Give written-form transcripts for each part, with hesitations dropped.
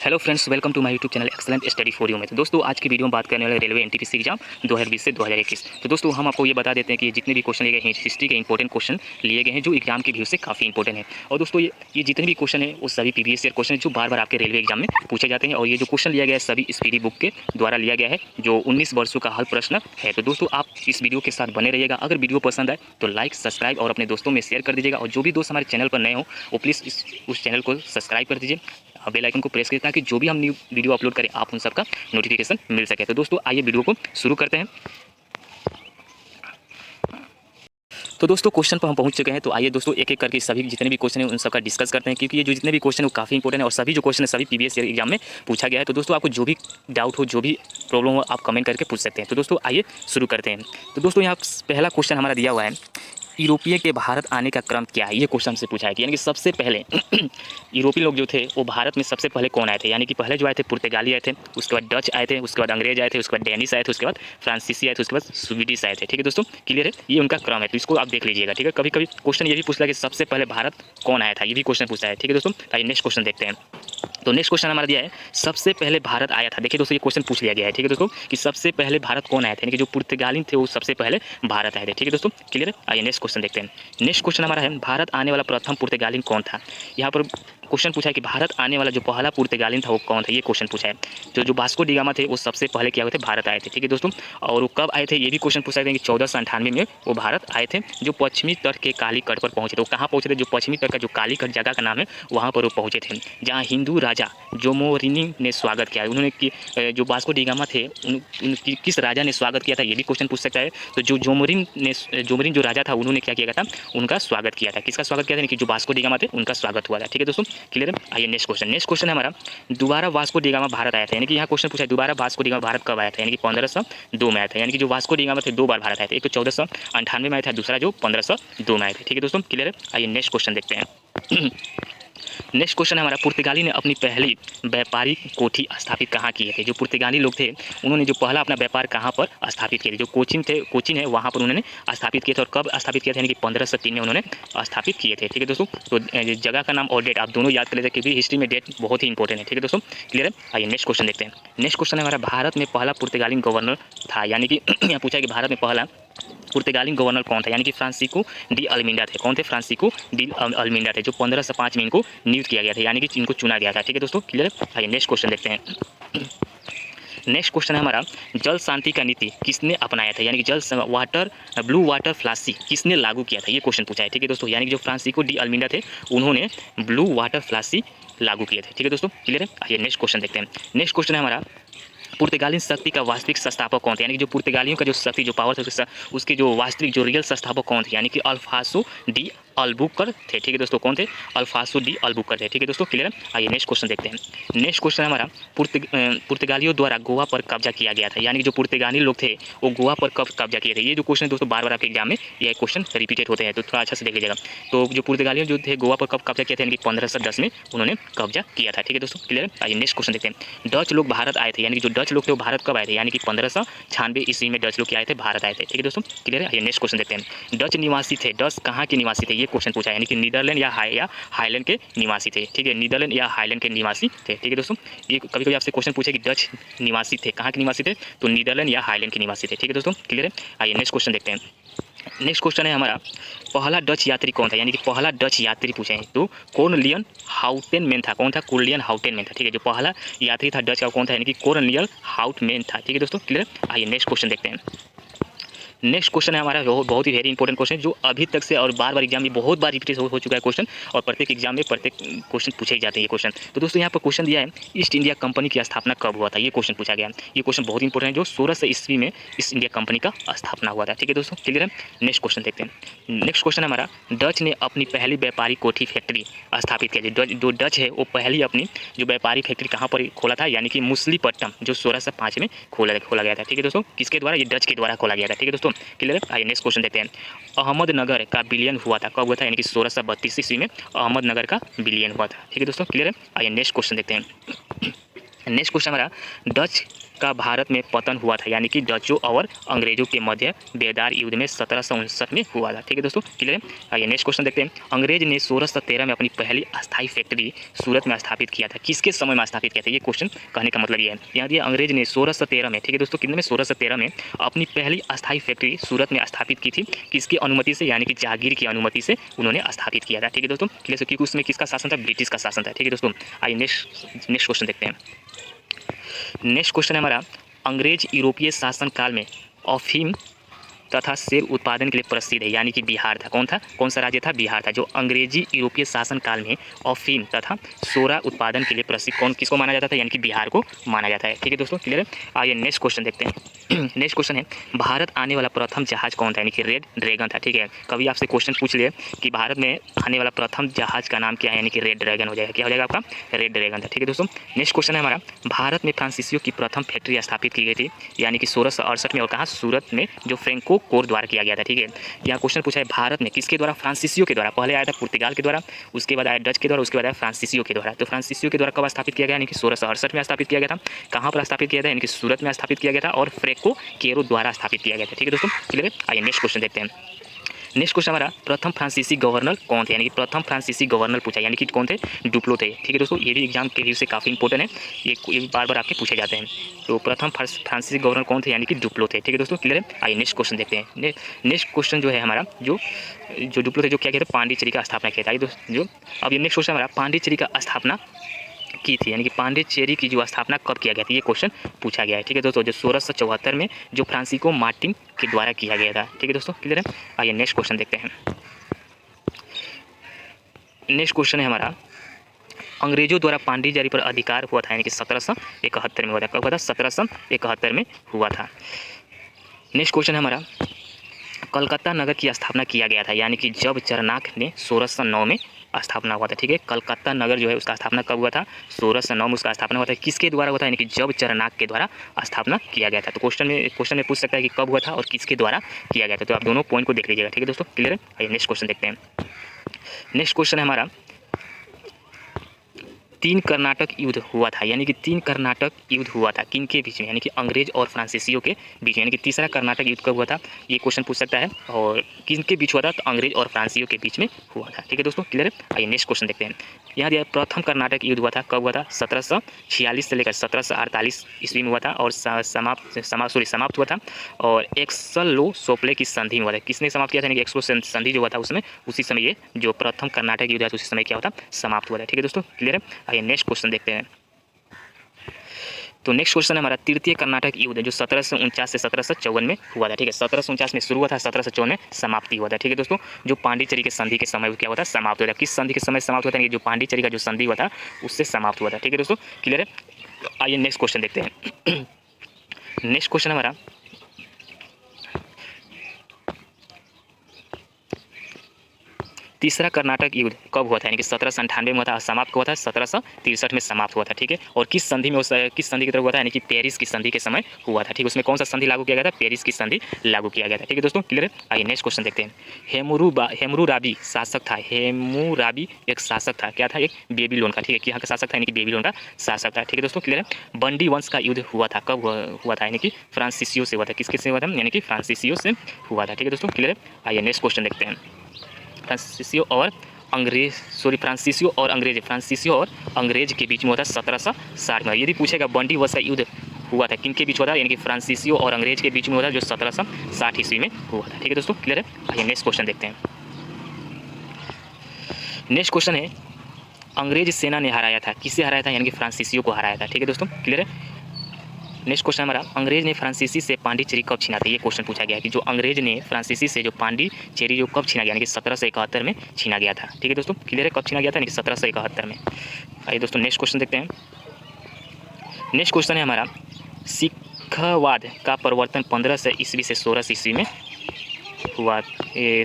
Hello friends, welcome to my YouTube channel excellent study for you में। तो दोस्तों आज की वीडियो में बात करने वाले रेलवे एनटीपीसी एग्जाम 2020 से 2021। तो दोस्तों हम आपको ये बता देते हैं कि जितने भी क्वेश्चन लिए गए हैं हिस्ट्री के इंपॉर्टेंट क्वेश्चन लिए गए हैं जो एग्जाम के व्यू से काफ़ी इंपॉर्टेंट है। और दोस्तों ये जितने भी क्वेश्चन है वो सभी प्रीवियस ईयर क्वेश्चन है जो बार बार आपके रेलवे एग्जाम में पूछे जाते हैं। और ये जो क्वेश्चन लिया गया है सभी स्पीडी बुक के द्वारा लिया गया है जो 19 वर्षों का हल प्रश्न है। तो दोस्तों आप इस वीडियो के साथ बने रहिएगा। अगर वीडियो पसंद आए तो लाइक, सब्सक्राइब और अपने दोस्तों में शेयर कर दीजिएगा। और जो भी दोस्त हमारे चैनल पर नए हो वो प्लीज़ उस चैनल को सब्सक्राइब कर दीजिए, बेल आइकन को प्रेस करें ताकि जो भी हम न्यू वीडियो अपलोड करें आप उन सबका नोटिफिकेशन मिल सके। तो दोस्तों आइए वीडियो को शुरू करते हैं। तो दोस्तों क्वेश्चन पर हम पहुंच चुके हैं। तो आइए दोस्तों एक एक करके सभी जितने भी क्वेश्चन हैं उन सबका डिस्कस करते हैं, क्योंकि ये जो जितने भी क्वेश्चन है वो काफ़ी इंपॉर्टेंट है और सभी जो क्वेश्चन है सभी प्रीवियस ईयर एग्जाम में पूछा गया है। तो दोस्तों आपको जो भी डाउट हो, जो भी प्रॉब्लम हो, आप कमेंट करके पूछ सकते हैं। तो दोस्तों आइए शुरू करते हैं। तो दोस्तों यहाँ पहला क्वेश्चन हमारा दिया हुआ है, यूरोपीय के भारत आने का क्रम क्या है। ये क्वेश्चन से पूछा है कि यानी कि सबसे पहले यूरोपीय लोग जो थे वो भारत में सबसे पहले कौन आए थे। यानी कि पहले जो आए थे पुर्तगाली आए थे, उसके बाद डच आए थे, उसके बाद अंग्रेज आए थे, उसके बाद डेनिश आए थे, उसके बाद फ्रांसीसी आए थे, उसके बाद स्वीडिश आए थे। ठीक है दोस्तों, क्लियर है, ये उनका क्रम है। तो इसको आप देख लीजिएगा। ठीक है, कभी कभी क्वेश्चन ये भी पूछ रहा है कि सबसे पहले भारत कौन आया था, ये भी क्वेश्चन पूछा है। ठीक है दोस्तों, आइए नेक्स्ट क्वेश्चन देखते हैं। तो नेक्स्ट क्वेश्चन हमारा दिया है सबसे पहले भारत आया था। देखिए दोस्तों ये क्वेश्चन पूछ लिया गया है। ठीक है दोस्तों, कि सबसे पहले भारत कौन आया था, यानी कि जो पुर्तगाली थे वो सबसे पहले भारत आए थे। ठीक है दोस्तों, क्लियर है, आइए नेक्स्ट क्वेश्चन देखते हैं। नेक्स्ट क्वेश्चन हमारा है भारत आने वाला प्रथम पुर्तगाली कौन था। यहाँ पर क्वेश्चन पूछा है कि भारत आने वाला जो पहला पुर्तगाली था वो कौन था, ये क्वेश्चन पूछा है। तो जो वास्को डी गामा थे वो सबसे पहले क्या हुए थे, भारत आए थे। ठीक है दोस्तों, और वो कब आए थे ये भी क्वेश्चन पूछा है कि 1498 में वो भारत आए थे, जो पश्चिमी तट के कालीकट पर पहुंचे थे। वो कहाँ पहुंचे थे, जो पश्चिमी तट का जो कालीकट जगह का नाम है वहाँ पर वो पहुंचे थे, जहाँ हिंदू राजा जोमोरिनी ने स्वागत किया। उन्होंने कि जो वास्को डी गामा थे उनकी किस राजा ने स्वागत किया था, ये भी क्वेश्चन पूछ सकता है। तो जो जोमोरिन जो राजा था उन्होंने क्या किया था, उनका स्वागत किया था। किसका स्वागत किया था, यानी कि जो वास्को डी गामा थे उनका स्वागत हुआ था। ठीक है दोस्तों, क्लियर है, आइए नेक्स्ट क्वेश्चन है हमारा दोबारा वास्को डी गामा भारत आया था। यानी कि यहाँ क्वेश्चन पूछा है दोबारा वास्को डी गामा भारत कब आया था, यानी कि 1502 में आया था। यानी कि जो वास्को डी गामा थे दो बार भारत आए थे, एक तो 1498 में आया था, दूसरा जो 1502 में आए थे। ठीक है दोस्तों, क्लियर है, आइए नेक्स्ट क्वेश्चन देखते हैं। नेक्स्ट क्वेश्चन है हमारा पुर्तगाली ने अपनी पहली व्यापारिक कोठी स्थापित कहाँ किए थे। जो पुर्तगाली लोग थे उन्होंने जो पहला अपना व्यापार कहाँ पर स्थापित किए थे, जो कोचिन है वहाँ पर उन्होंने स्थापित किए थे। और कब स्थापित किया था, यानी कि 1503 में उन्होंने स्थापित किए थे। ठीक है दोस्तों, तो जगह का नाम और डेट आप दोनों याद कर लेते हैं क्योंकि हिस्ट्री में डेट बहुत ही इंपॉर्टेंट है। ठीक है दोस्तों, क्लियर है, आइए नेक्स्ट क्वेश्चन देखते हैं। नेक्स्ट क्वेश्चन है हमारा भारत में पहला पुर्तगाली गवर्नर था। यानी कि यहाँ पूछा है कि भारत में पहला पुर्तगाली गवर्नर कौन था, यानी कि फ्रांसिस्को डी अल्मीडा थे। कौन थे, फ्रांसिस्को डी अल्मीडा थे, जो 1505 में इनको नियुक्त किया गया था, यानी कि इनको चुना गया था। ठीक है दोस्तों, क्लियर है, आइए नेक्स्ट क्वेश्चन देखते हैं। नेक्स्ट क्वेश्चन है हमारा जल शांति का नीति किसने अपनाया था, यानी कि ब्लू वाटर फ्लासी किसने लागू किया था, ये क्वेश्चन पूछा है। ठीक है दोस्तों, यानी कि जो फ्रांसिस्को डी अल्मीडा थे उन्होंने ब्लू वाटर फ्लासी लागू किए थे। ठीक है दोस्तों, क्लियर है, आइए नेक्स्ट क्वेश्चन देखते हैं। नेक्स्ट क्वेश्चन है हमारा पुर्तगाली शक्ति का वास्तविक संस्थापक कौन थे, यानी कि जो पुर्तगालियों का जो शक्ति जो पावर था उसके जो वास्तविक जो रियल संस्थापक कौन थे, यानी कि अल्फासो डी अल्बुकर थे। ठीक है दोस्तों, कौन थे, अल्फासो डी अल्बुकर थे। ठीक है दोस्तों, क्लियर है, आइए नेक्स्ट क्वेश्चन देखते हैं। नेक्स्ट क्वेश्चन हमारा पुर्तगालियों द्वारा गोवा पर कब्जा किया गया था। यानी कि जो पुर्तगाली लोग थे वो गोवा पर कब कब्जा किए थे। ये जो क्वेश्चन दोस्तों बार बार आपके एग्जाम में ये क्वेश्चन रिपीटेड होते हैं, तो थोड़ा अच्छा से देख लीजिएगा। तो जो पुर्तगालियों जो थे गोवा पर कब कब्जा किया था, यानी कि 1510 में उन्होंने कब्जा किया था। ठीक है दोस्तों, क्लियर है, आइए नेक्स्ट क्वेश्चन देखते हैं। डच लोग भारत आए थे, यानी कि जो डच लोग थे वो भारत कब आए थे, यानी कि 1596 ईस्वी में डच लोग क्या आए थे, भारत आए थे। ठीक है दोस्तों, क्लियर है, आइए नेक्स्ट क्वेश्चन देखते हैं। डच निवासी थे, डच कहाँ के निवासी थे, ये क्वेश्चन पूछा है, यानी कि नीदरलैंड या हाईलैंड के निवासी थे। ठीक है, नीदरलैंड या हाईलैंड के निवासी थे। ठीक है दोस्तों, ये कभी कभी आपसे क्वेश्चन पूछे कि डच निवासी थे, कहाँ के निवासी थे, तो नीदरलैंड या हाईलैंड के निवासी थे। ठीक है दोस्तों, क्लियर है, आइए नेक्स्ट क्वेश्चन देखते हैं। नेक्स्ट क्वेश्चन है हमारा पहला डच यात्री कौन था, यानी कि पहला डच यात्री पूछे हैं तो कोर्नेलियन हाउटेनमेन था। कौन था, कोर्नेलियन हाउटेनमेन था। ठीक है, जो पहला यात्री था डच का कौन था, यानी कि कोर्नेलियन हाउटेनमेन था। ठीक है दोस्तों, क्लियर, आइए नेक्स्ट क्वेश्चन देखते हैं। नेक्स्ट क्वेश्चन है हमारा बहुत ही वेरी इंपॉर्टेंट क्वेश्चन जो अभी तक से और बार बार एग्जाम में बहुत बार रिपीट हो चुका है क्वेश्चन, और प्रत्येक एग्जाम में प्रत्येक क्वेश्चन पूछे ही जाते हैं ये क्वेश्चन। तो दोस्तों यहाँ पर क्वेश्चन दिया है ईस्ट इंडिया कंपनी की स्थापना कब हुआ था, ये क्वेश्चन पूछा गया। ये क्वेश्चन बहुत इंपॉर्टेंट है, जो 1600 ईस्वी में ईस्ट इंडिया कंपनी का स्थापना हुआ था। ठीक है दोस्तों, क्लियर है, नेक्स्ट क्वेश्चन देखते हैं। नेक्स्ट क्वेश्चन हमारा डच ने अपनी पहली व्यापारिक कोठी फैक्ट्री स्थापित किया। जो डच है वो पहली अपनी जो व्यापारिक फैक्ट्री कहाँ पर खोला था, यानी कि मुसलीपट्टनम, जो 1605 में खोला गया था। ठीक है दोस्तों, किसके द्वारा, ये डच के द्वारा खोला गया था। ठीक है दोस्तों, क्लियर है, आइए नेक्स्ट क्वेश्चन देखते हैं। अहमदनगर का विलयन हुआ था, कब हुआ था, यानी कि 1632 ईस्वी में अहमदनगर का विलयन हुआ था। ठीक है दोस्तों, क्लियर है, आइए नेक्स्ट क्वेश्चन देखते हैं। नेक्स्ट क्वेश्चन हमारा, डच का भारत में पतन हुआ था, यानी कि डचों और अंग्रेजों के मध्य बेदार युद्ध में 1759 में हुआ था। ठीक है दोस्तों, क्लियर है। आइए नेक्स्ट क्वेश्चन देखते हैं। अंग्रेज ने 1613 में अपनी पहली अस्थायी फैक्ट्री सूरत में स्थापित किया था, किसके समय में स्थापित किया था? ये क्वेश्चन कहने का मतलब ये है, यहाँ दिया अंग्रेज ने 1613 में, ठीक है दोस्तों, कितने में? 1613 में अपनी पहली अस्थायी फैक्ट्री सूरत में स्थापित की थी, किसकी अनुमति से? यानी कि जागीर की अनुमति से उन्होंने स्थापित किया था। ठीक है दोस्तों, क्लियर है, क्योंकि उसमें किसका शासन था? ब्रिटिश का शासन था। ठीक है दोस्तों, आइए नेक्स्ट क्वेश्चन देखते हैं। नेक्स्ट क्वेश्चन है हमारा, अंग्रेज यूरोपीय शासन काल में अफीम तथा सेब उत्पादन के लिए प्रसिद्ध है, यानी कि बिहार था। कौन था? कौन सा राज्य था? बिहार था। जो अंग्रेजी यूरोपीय शासन काल में अफीम तथा सोरा उत्पादन के लिए प्रसिद्ध कौन किसको माना जाता था? यानी कि बिहार को माना जाता है। ठीक है दोस्तों, क्लियर है। आइए नेक्स्ट क्वेश्चन देखते हैं। नेक्स्ट क्वेश्चन है, भारत आने वाला प्रथम जहाज कौन था? यानी कि रेड ड्रैगन था। ठीक है, कभी आपसे क्वेश्चन पूछ लिए कि भारत में आने वाला प्रथम जहाज का नाम क्या है? यानी कि रेड ड्रैगन हो जाएगा। क्या हो जाएगा आपका? रेड ड्रैगन था। ठीक है दोस्तों, नेक्स्ट क्वेश्चन है हमारा, भारत में फ्रांसीसियों की प्रथम फैक्ट्री स्थापित की गई थी, यानी कि 1668 में, और कहाँ? सूरत में, जो फ्रेंको कोर द्वारा किया गया था। ठीक है, यहाँ क्वेश्चन पूछा है भारत में किसके द्वारा? फ्रांसीसियों के द्वारा। पहले आया था पुर्तगाल के द्वारा, उसके बाद आया डच के द्वारा, उसके बाद आया फ्रांसीसियों के द्वारा। तो फ्रांसीसियों के द्वारा कब स्थापित किया गया? यानी कि 1668 में स्थापित किया गया था। कहाँ पर स्थापित किया था? यानी कि सूरत में स्थापित किया गया था और फ्रेंको केरो द्वारा स्थापित किया गया था। ठीक है दोस्तों, क्लियर है। आइए नेक्स्ट क्वेश्चन देखते हैं। नेक्स्ट क्वेश्चन हमारा, प्रथम फ्रांसीसी गवर्नर कौन थे? यानी कि प्रथम फ्रांसीसी गवर्नर पूछा, यानी कि कौन थे? डुप्लो थे। ठीक है दोस्तों, ये भी एग्जाम के व्यू से काफ़ी इंपॉर्टेंट है, ये बार बार आपके पूछे जाते हैं। तो प्रथम फ्रांसीसी गवर्नर कौन थे? यानी कि डुप्लो थे। ठीक है दोस्तों, क्लियर है। आइए नेक्स्ट क्वेश्चन देखते हैं। नेक्स्ट क्वेश्चन जो है हमारा, जो डुप्लो थे, जो क्या किया था? पांडिचेरी का स्थापना किया था। दोस्तों, जो अब ये नेक्स्ट क्वेश्चन हमारा, पांडिचेरी का स्थापना की थी, यानी कि पांडिचेरी की जो स्थापना कब किया गया था? ये क्वेश्चन पूछा गया है। ठीक है दोस्तों, जो 1674 में जो फ्रांसिस्को मार्टिन के द्वारा किया गया था। ठीक है दोस्तों, क्लियर है। आइए नेक्स्ट क्वेश्चन देखते हैं। नेक्स्ट क्वेश्चन है हमारा, अंग्रेजों द्वारा पांडिचेरी पर अधिकार हुआ था, यानी कि 1771 में हुआ था। कब हुआ था? 1771 में हुआ था। नेक्स्ट क्वेश्चन है हमारा, कलकत्ता नगर की स्थापना किया गया था, यानी कि जब चरनाक ने 1609 में स्थापना हुआ था। ठीक है, कलकत्ता नगर जो है उसका स्थापना कब हुआ था? 1609 में उसका स्थापना हुआ था। किसके द्वारा हुआ था? यानी कि जब चरनाक के द्वारा स्थापना किया गया था। तो क्वेश्चन में पूछ सकता है कि कब हुआ था और किसके द्वारा किया गया था। तो आप दोनों पॉइंट को देख लीजिएगा। ठीक है दोस्तों, क्लियर है। आइए नेक्स्ट क्वेश्चन देखते हैं। नेक्स्ट क्वेश्चन है हमारा, 3 कर्नाटक युद्ध हुआ था, यानी कि 3 कर्नाटक युद्ध हुआ था, किन के बीच में? यानी कि अंग्रेज और फ्रांसीसियों के बीच में। यानी कि तीसरा कर्नाटक युद्ध कब हुआ था? ये क्वेश्चन पूछ सकता है। और किन के बीच हुआ था? तो अंग्रेज और फ्रांसीसियों के बीच में हुआ था। ठीक है दोस्तों, क्लियर है। आइए नेक्स्ट क्वेश्चन देखते हैं। यहाँ दिया प्रथम कर्नाटक युद्ध हुआ था, कब हुआ था? 1746 से लेकर 1748 ईस्वी में हुआ था और समाप्त हुआ था। और एक्सलो सोपले की संधि में हुआ था। किसने समाप्त किया था? यानी कि एक्सलो संधि जो हुआ था उसमें, उसी समय ये जो प्रथम कर्नाटक युद्ध है उसी समय क्या हुआ था? समाप्त हुआ था। ठीक है दोस्तों, क्लियर है। आइए नेक्स्ट क्वेश्चन देखते हैं। तो नेक्स्ट क्वेश्चन है हमारा, तृतीय कर्नाटक युद्ध जो 1749 से 1754 में हुआ था। ठीक है, 1749 में शुरू हुआ था, 1754 में समाप्ति हुआ था। ठीक है दोस्तों, जो पांडिचेरी के संधि के समय क्या हुआ था? समाप्त हुआ था। किस संधि के समय समाप्त हुआ था? जो पांडिचेरी का जो संधि हुआ था उससे समाप्त हुआ था। ठीक है दोस्तों, क्लियर है। आइए नेक्स्ट क्वेश्चन देखते हैं। नेक्स्ट क्वेश्चन हमारा, तीसरा कर्नाटक युद्ध कब हुआ था? यानी कि 1798 में हुआ था, समाप्त हुआ था 1763 में समाप्त हुआ था। ठीक है, और किस संधि में किस संधि की तरफ हुआ था? यानी कि पेरिस की संधि के समय हुआ था। ठीक है, उसमें कौन सा संधि लागू किया गया था? पेरिस की संधि लागू किया गया था। ठीक है दोस्तों, क्लियर है। आइए नेक्स्ट क्वेश्चन देखते हैं। हेमुराबी शासक था। हेमुराबी एक शासक था, क्या था? एक बेबीलोन का। ठीक है, यहाँ का शासक था, यानी कि बेबीलोन का शासक था। ठीक है दोस्तों, क्लियर है। बंडी वंश का युद्ध हुआ था, कब हुआ था? यानी कि फ्रांसीसियों से हुआ था। किसके से हुआ था? यानी कि फ्रांसीसियों से हुआ था। ठीक है दोस्तों, क्लियर है। आइए नेक्स्ट क्वेश्चन देखते हैं। फ्रांसीसियों और अंग्रेज के बीच में हुआ था 1760 में। यदि पूछेगा बंडी वंश का युद्ध हुआ था किन के बीच हुआ था? यानी कि फ्रांसीसियों और अंग्रेज के बीच में हुआ था, जो 1760 ईस्वी में हुआ था। ठीक है दोस्तों, क्लियर है। आइए नेक्स्ट क्वेश्चन देखते हैं। नेक्स्ट क्वेश्चन है, अंग्रेज सेना ने हराया था, किसे हराया था? यानी कि फ्रांसीसियों को हराया था। ठीक है दोस्तों, क्लियर है। नेक्स्ट क्वेश्चन हमारा, अंग्रेज ने फ्रांसीसी से पांडिचेरी कब छीना था? ये क्वेश्चन पूछा गया है कि जो अंग्रेज ने फ्रांसीसी से जो पांडिचेरी जो कब छीना गया? यानी कि 1771 में छीना गया था। ठीक है दोस्तों, क्लियर है। कब छीना गया था? यानी कि 1771 में। आइए दोस्तों नेक्स्ट क्वेश्चन देखते हैं। नेक्स्ट क्वेश्चन है हमारा, सिखवाद का प्रवर्तन 1500 ईस्वी से 1600 ईस्वी में हुआ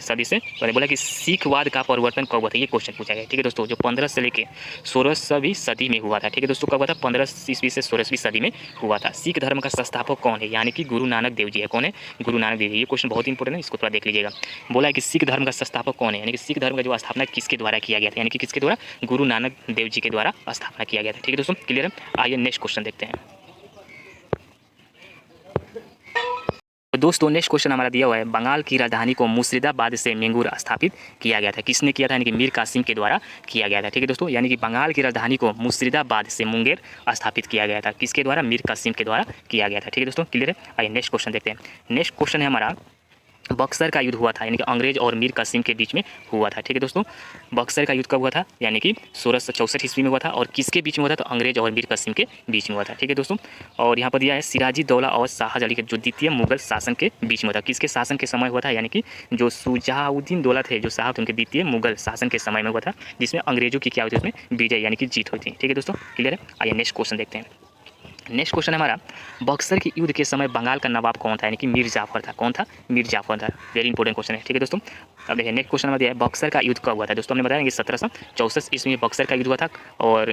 सदी से, तो बोला कि सिखवाद का परिवर्तन कब हुआ था, ये क्वेश्चन पूछा गया। ठीक है दोस्तों, जो 15 से लेके 16वीं सदी में हुआ था। ठीक है दोस्तों, कब हुआ था, 15 ईस्वी से 16वीं सदी में हुआ था। सिख धर्म का संस्थापक कौन है, यानी कि गुरु नानक देव जी है। कौन है, गुरु नानक देव जी। ये क्वेश्चन बहुत इंपॉर्टेंट है, इसको थोड़ा देख लीजिएगा। बोला है कि सिख धर्म का संस्थापक कौन है, यानी कि सिख धर्म का जो स्थापना किसके द्वारा किया गया था, यानी कि किसके द्वारा, गुरु नानक देव जी के द्वारा स्थापना किया गया था। ठीक है दोस्तों, क्लियर है। आइए नेक्स्ट क्वेश्चन देखते हैं। तो दोस्तों नेक्स्ट क्वेश्चन हमारा दिया हुआ है, बंगाल की राजधानी को मुर्शिदाबाद से मेंगूर स्थापित किया गया था। किसने किया था, यानी कि मीर कासिम के द्वारा किया गया था। ठीक है दोस्तों, यानी कि बंगाल की राजधानी को मुर्शिदाबाद से मुंगेर स्थापित किया गया था। किसके द्वारा, मीर कासिम के द्वारा किया गया था। ठीक है दोस्तों, क्लियर है। आइए नेक्स्ट क्वेश्चन देखते हैं। नेक्स्ट क्वेश्चन है हमारा, बक्सर का युद्ध हुआ था, यानी कि अंग्रेज और मीर कासिम के बीच में हुआ था। ठीक है दोस्तों, बक्सर का युद्ध कब हुआ था, यानी कि 1664 ईस्वी में हुआ था। और किसके बीच में हुआ था, तो अंग्रेज और मीर कासिम के बीच में हुआ था। ठीक है दोस्तों, और यहाँ पर दिया है सिराजी दौला और शाह अली के जो द्वितीय मुगल शासन के बीच में हुआ था। किसके शासन के समय हुआ था, यानी कि जो शुजाउद्दीन दौला थे, जो शाह थे, उनके द्वितीय मुगल शासन के समय में हुआ था, जिसमें अंग्रेजों की क्या हुई थी, उसमें विजय यानी कि जीत हुई थी। ठीक है दोस्तों, क्लियर है। आइए नेक्स्ट क्वेश्चन देखते हैं। नेक्स्ट क्वेश्चन है हमारा, बक्सर के युद्ध के समय बंगाल का नवाब कौन था, यानी कि मीर जाफर था। कौन था, मीर जाफर था। वेरी इंपॉर्टेंट क्वेश्चन है। ठीक है दोस्तों, अब देखिए नेक्स्ट क्वेश्चन में दिया है, बक्सर का युद्ध कब हुआ था। दोस्तों हमने बताया कि 1764 ईस्वी में बक्सर का युद्ध हुआ था, और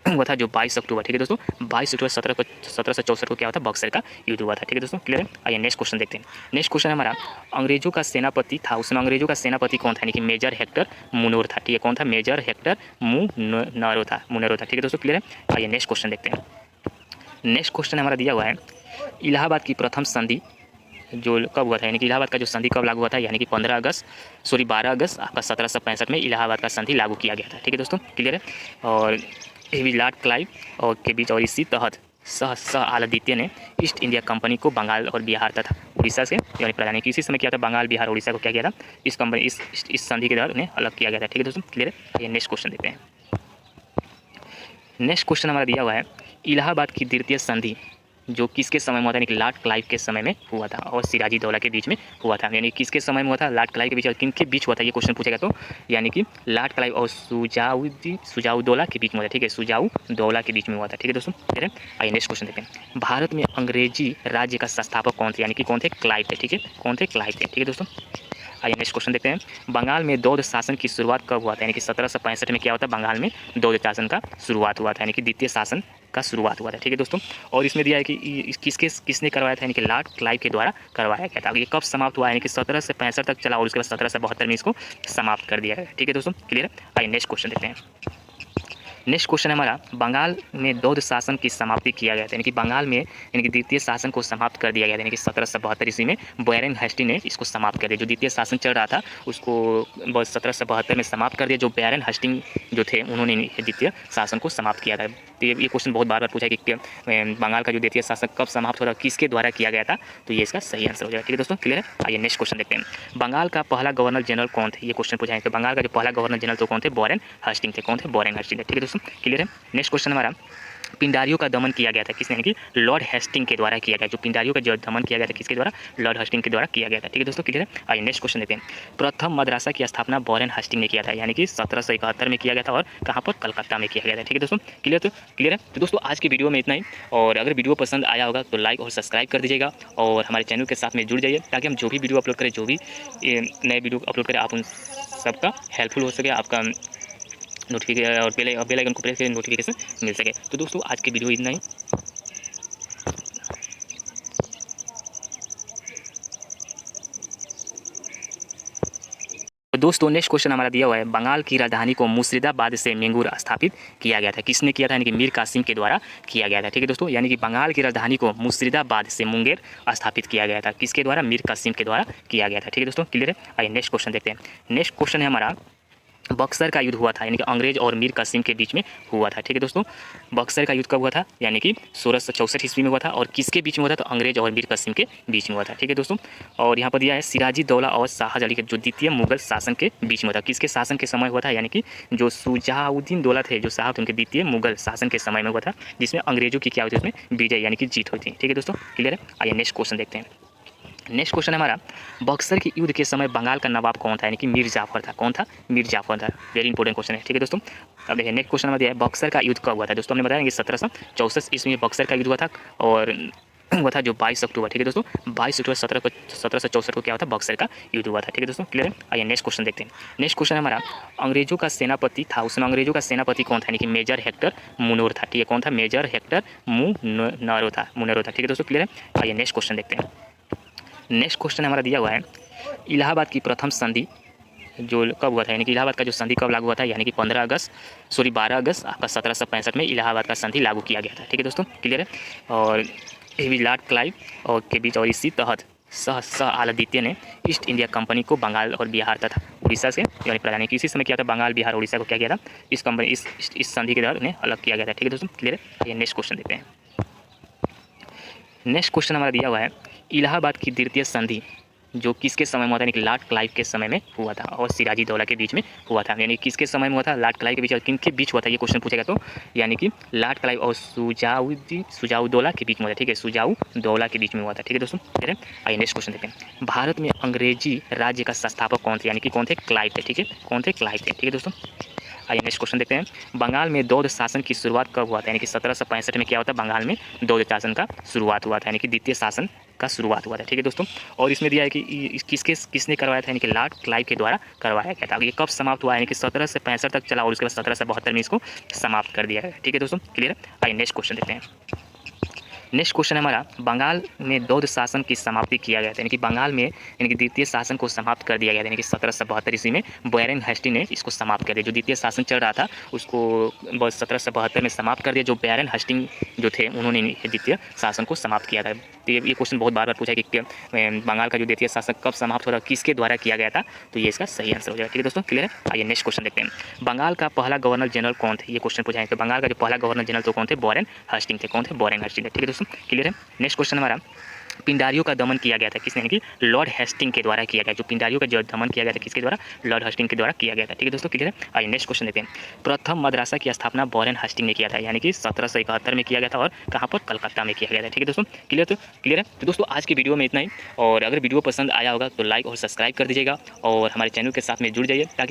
हुआ था जो 22 अक्टूबर। ठीक है दोस्तों, 22 अक्टूबर 1764 को क्या हुआ था, बक्सर का युद्ध हुआ था। ठीक है दोस्तों, क्लियर है। आइए नेक्स्ट क्वेश्चन देखते हैं। नेक्स्ट क्वेश्चन हमारा, अंग्रेजों का सेनापति था, उसमें अंग्रेजों का सेनापति कौन था, यानी कि मेजर हेक्टर मुनोर था। ठीक है, कौन था, मेजर हेक्टर मुनरो था। ठीक है दोस्तों, क्लियर है। आइए नेक्स्ट क्वेश्चन देखते हैं। नेक्स्ट क्वेश्चन हमारा दिया हुआ है, इलाहाबाद की प्रथम संधि जो कब हुआ था, यानी कि इलाहाबाद का जो संधि कब लागू हुआ था, यानी कि 12 अगस्त आपका 1765 में इलाहाबाद का संधि लागू किया गया था। ठीक है दोस्तों, क्लियर है। और ये भी लॉर्ड क्लाइव और के बीच, और इसी तहत शाह आलम द्वितीय ने ईस्ट इंडिया कंपनी को बंगाल और बिहार तथा उड़ीसा से यानी प्रदान की, इसी समय क्या था, बंगाल बिहार उड़ीसा को क्या किया था, इस कंपनी इस संधि के द्वारा उन्हें अलग किया गया था। ठीक है दोस्तों, क्लियर है। ये नेक्स्ट क्वेश्चन देखते हैं। नेक्स्ट क्वेश्चन हमारा दिया हुआ है, इलाहाबाद की द्वितीय संधि जो किसके समय में हुआ था, यानी कि लॉर्ड क्लाइव के समय में हुआ था और सिराजी दौला के बीच में हुआ था। यानी किसके समय में हुआ था, लॉर्ड क्लाइव के बीच, और किन के बीच हुआ था, ये क्वेश्चन पूछेगा। तो यानी कि लॉर्ड क्लाइव और सुजाउद्दौला के बीच में हुआ था। ठीक है, सुजाउद्दौला के बीच में हुआ था। ठीक है दोस्तों, ठीक है। आइए नेक्स्ट क्वेश्चन देखते हैं। भारत में अंग्रेजी राज्य का संस्थापक कौन थे, यानी कि कौन थे, क्लाइव थे। ठीक है, कौन थे, क्लाइव थे। ठीक है दोस्तों, आइए नेक्स्ट क्वेश्चन देखते हैं। बंगाल में बौद्ध शासन की शुरुआत कब हुआ था, यानी कि 1765 में क्या होता है, बंगाल में बौद्ध शासन का शुरुआत हुआ था, यानी कि द्वितीय शासन का शुरुआत हुआ था। ठीक है दोस्तों, और इसमें दिया है कि किसने करवाया था, यानी कि लॉर्ड क्लाइव के द्वारा करवाया गया था। ये कब समाप्त हुआ, यानी कि 1765 तक चला और उसके बाद 1772 में इसको समाप्त कर दिया गया। ठीक है दोस्तों, क्लियर है। आइए नेक्स्ट क्वेश्चन देखते हैं। नेक्स्ट क्वेश्चन हमारा, बंगाल में बौद्ध शासन की समाप्ति किया गया था, यानी कि बंगाल में यानी कि द्वितीय शासन को समाप्त कर दिया गया था, यानी कि 1772 ईस्वी में बैरन हेस्टी ने इसको समाप्त कर दिया। जो द्वितीय शासन चल रहा था उसको 1772 में समाप्त कर दिया। जो बैरन हेस्टिंग जो थे उन्होंने द्वितीय शासन को समाप्त किया था। तो ये क्वेश्चन बहुत बार पूछा है कि बंगाल का जो द्वितीय शासन कब समाप्त हो रहा, किसके द्वारा किया गया था, तो ये इसका सही आंसर हो जाएगा। ठीक है दोस्तों, क्लियर है। आइए नेक्स्ट क्वेश्चन देखते हैं। बंगाल का पहला गवर्नर जनरल कौन थे, ये क्वेश्चन पूछा है। तो बंगाल का जो पहला गवर्नर जनरल तो कौन थे, बैरन हेस्टिंग थे। कौन थे, बैरन हेस्टिंग थे। ठीक है दोस्तों, क्लियर है। नेक्स्ट क्वेश्चन हमारा, पिंडारियों का दमन किया गया था किसने, यानी कि लॉर्ड हेस्टिंग के द्वारा किया गया। जो पिंडारियों का जो दमन किया गया था किसके द्वारा, लॉर्ड हेस्टिंग के द्वारा किया गया था। ठीक है दोस्तों, क्लियर है। आइए नेक्स्ट क्वेश्चन देखते हैं। प्रथम मद्रासा की स्थापना बैरन हेस्टिंग ने किया था, यानी कि 1771 में किया गया था, और कहाँ पर, कलकत्ता में किया गया था। ठीक है दोस्तों, क्लियर है। तो दोस्तों आज की वीडियो में इतना ही, और अगर वीडियो पसंद आया होगा तो लाइक और सब्सक्राइब कर दीजिएगा, और हमारे चैनल के साथ में जुड़ जाइए, ताकि हम जो भी वीडियो अपलोड करें, जो भी नए वीडियो अपलोड करें, आप उन सबका हेल्पफुल हो सके, आपका नोटिफिकेशन और बेल आइकन को प्रेस करके नोटिफिकेशन मिल सके। तो दोस्तों आज की वीडियो इतना ही। तो दोस्तों नेक्स्ट क्वेश्चन हमारा दिया हुआ है, बंगाल की राजधानी को मुर्शिदाबाद से मेंगूर स्थापित किया गया था। किसने किया था, यानी कि मीर कासिम के द्वारा किया गया था। ठीक है दोस्तों, यानी कि बंगाल की राजधानी को मुर्शिदाबाद से मुंगेर स्थापित किया गया था। किसके द्वारा, मीर कासिम के द्वारा किया गया था। ठीक है दोस्तों, क्लियर है। आइए नेक्स्ट क्वेश्चन देखते हैं। नेक्स्ट क्वेश्चन है हमारा, बक्सर का युद्ध हुआ था, यानी कि अंग्रेज और मीर कासिम के बीच में हुआ था। ठीक है दोस्तों, बक्सर का युद्ध कब हुआ था, यानी कि 1664 ईस्वी में हुआ था, और किसके बीच में हुआ था, तो अंग्रेज और मीर कासिम के बीच में हुआ था। ठीक है दोस्तों, और यहाँ पर दिया है सिराजी दौला और शाह अली के जो द्वितीय मुगल शासन के बीच में हुआ था। किसके शासन के समय हुआ था, यानी कि जो शुजाउद्दीन दौला थे, जो शाह थे, उनके द्वितीय मुगल शासन के समय में हुआ था, जिसमें अंग्रेजों की क्या हुई थी, उसमें विजय यानी कि जीत हुई थी। ठीक है दोस्तों, क्लियर है। आइए नेक्स्ट क्वेश्चन देखते हैं। नेक्स्ट क्वेश्चन हमारा, बक्सर के युद्ध के समय बंगाल का नवाब कौन था, यानी कि मीर जाफर था। कौन था, मीर जाफर था। वेरी इंपॉर्टेंट क्वेश्चन है। ठीक है दोस्तों, अब देखिए नेक्स्ट क्वेश्चन हमारा दिया है, बक्सर का युद्ध कब हुआ था। दोस्तों हमने बताया कि 1764 ईस्वी में बक्सर का युद्ध हुआ था, और हुआ था जो 22 अक्टूबर, ठीक है दोस्तों, 22 अक्टूबर 1764 को क्या हुआ था, बक्सर का युद्ध हुआ था, ठीक है दोस्तों, क्लियर है। आइए नेक्स्ट क्वेश्चन देखते हैं। नेक्स्ट क्वेश्चन है हमारा, अंग्रेजों का सेनापति था, उसमें अंग्रेजों का सेनापति कौन था, यानी कि मेजर हेक्टर मुनरो था, ठीक है, कौन था, मेजर हेक्टर मुनरो था, ठीक है दोस्तों, क्लियर है। आइए नेक्स्ट क्वेश्चन देखते हैं। नेक्स्ट क्वेश्चन हमारा दिया हुआ है, इलाहाबाद की प्रथम संधि जो कब हुआ था, यानी कि इलाहाबाद का जो संधि कब लागू हुआ था, यानी कि 12 अगस्त आपका 1765 में इलाहाबाद का संधि लागू किया गया था, ठीक है दोस्तों, क्लियर है। और ये भी लॉर्ड क्लाइव और के बीच, और इसी तहत शाह आलम द्वितीय ने ईस्ट इंडिया कंपनी को बंगाल और बिहार तथा उड़ीसा से यानी प्रदान किया। इसी समय क्या था, बंगाल बिहार उड़ीसा को क्या किया था, इस कंपनी इस संधि के तहत उन्हें अलग किया गया था, ठीक है दोस्तों, क्लियर है। ये नेक्स्ट क्वेश्चन देखते हैं। नेक्स्ट क्वेश्चन हमारा दिया हुआ है, इलाहाबाद की द्वितीय संधि जो किसके समय में हुआ था, यानी कि लॉर्ड क्लाइव के समय में हुआ था और सिराजी दौला के बीच में हुआ था, यानी किसके समय में हुआ था, लॉर्ड क्लाइव के बीच, और किन के बीच हुआ था, ये क्वेश्चन पूछेगा तो यानी कि लॉर्ड क्लाइव और सुजाउद्दौला के बीच में हुआ था, ठीक है, सुजाउद्दौला के बीच में हुआ था, ठीक है दोस्तों, ठीक है। आइए नेक्स्ट क्वेश्चन देखते हैं। भारत में अंग्रेजी राज्य का संस्थापक कौन थे, यानी कि कौन थे, क्लाइव थे, ठीक है, कौन थे, क्लाइव थे, ठीक है दोस्तों। आइए नेक्स्ट क्वेश्चन देखते हैं। बंगाल में बौद्ध शासन की शुरुआत कब हुआ था, यानी कि 1765 में क्या हुआ था, बंगाल में बौद्ध शासन का शुरुआत हुआ था, यानी कि द्वितीय शासन का शुरुआत हुआ था, ठीक है दोस्तों। और इसमें दिया है कि किसने करवाया था, यानी कि लॉर्ड क्लाइव के द्वारा करवाया गया था। ये कब समाप्त हुआ, यानी कि 1765 तक चला और उसके बाद 1772 में इसको समाप्त कर दिया गया, ठीक है दोस्तों, क्लियर है। आइए नेक्स्ट क्वेश्चन देखते हैं। नेक्स्ट क्वेश्चन है हमारा, बंगाल में बौद्ध शासन की समाप्ति किया गया था, यानी कि बंगाल में यानी कि द्वितीय शासन को समाप्त कर दिया गया था, यानी कि 1772 ईस्वी में वारेन हेस्टिंग ने इसको समाप्त कर दिया। जो द्वितीय शासन चल रहा था उसको 1772 में समाप्त कर दिया। जो वारेन हेस्टिंग जो थे उन्होंने द्वितीय शासन को समाप्त किया था। तो ये क्वेश्चन बहुत बार पूछा है कि बंगाल का जो द्वितीय शासन कब समाप्त हो रहा, किसके द्वारा किया गया था, तो ये इसका सही आंसर हो जाएगा, ठीक है दोस्तों, क्लियर है। आइए नेक्स्ट क्वेश्चन देखते हैं। बंगाल का पहला गवर्नर जनरल कौन थे, ये क्वेश्चन पूछा है। तो बंगाल का जो पहला गवर्नर जनरल तो कौन थे, वारेन हेस्टिंग थे, कौन थे, वारेन हेस्टिंग थे, ठीक है दोस्तों, क्लियर है। नेक्स्ट क्वेश्चन हमारा, पिंडारियों का दमन किया गया था किसने, यानी कि लॉर्ड हेस्टिंग के द्वारा किया गया। जो पिंडारियों का जो दमन किया गया था किसके द्वारा, लॉर्ड हेस्टिंग के द्वारा किया गया था, ठीक है दोस्तों, क्लियर है। आइए नेक्स्ट क्वेश्चन देखते हैं। प्रथम मद्रासा की स्थापना वारेन हेस्टिंग ने किया था, यानी कि 1771 में किया गया था और कहाँ पर, कलकत्ता में किया गया था, ठीक है दोस्तों, क्लियर है। तो दोस्तों आज की वीडियो में इतना ही, और अगर वीडियो पसंद आया होगा तो लाइक और सब्सक्राइब कर दीजिएगा और हमारे चैनल के साथ में जुड़ जाइए ताकि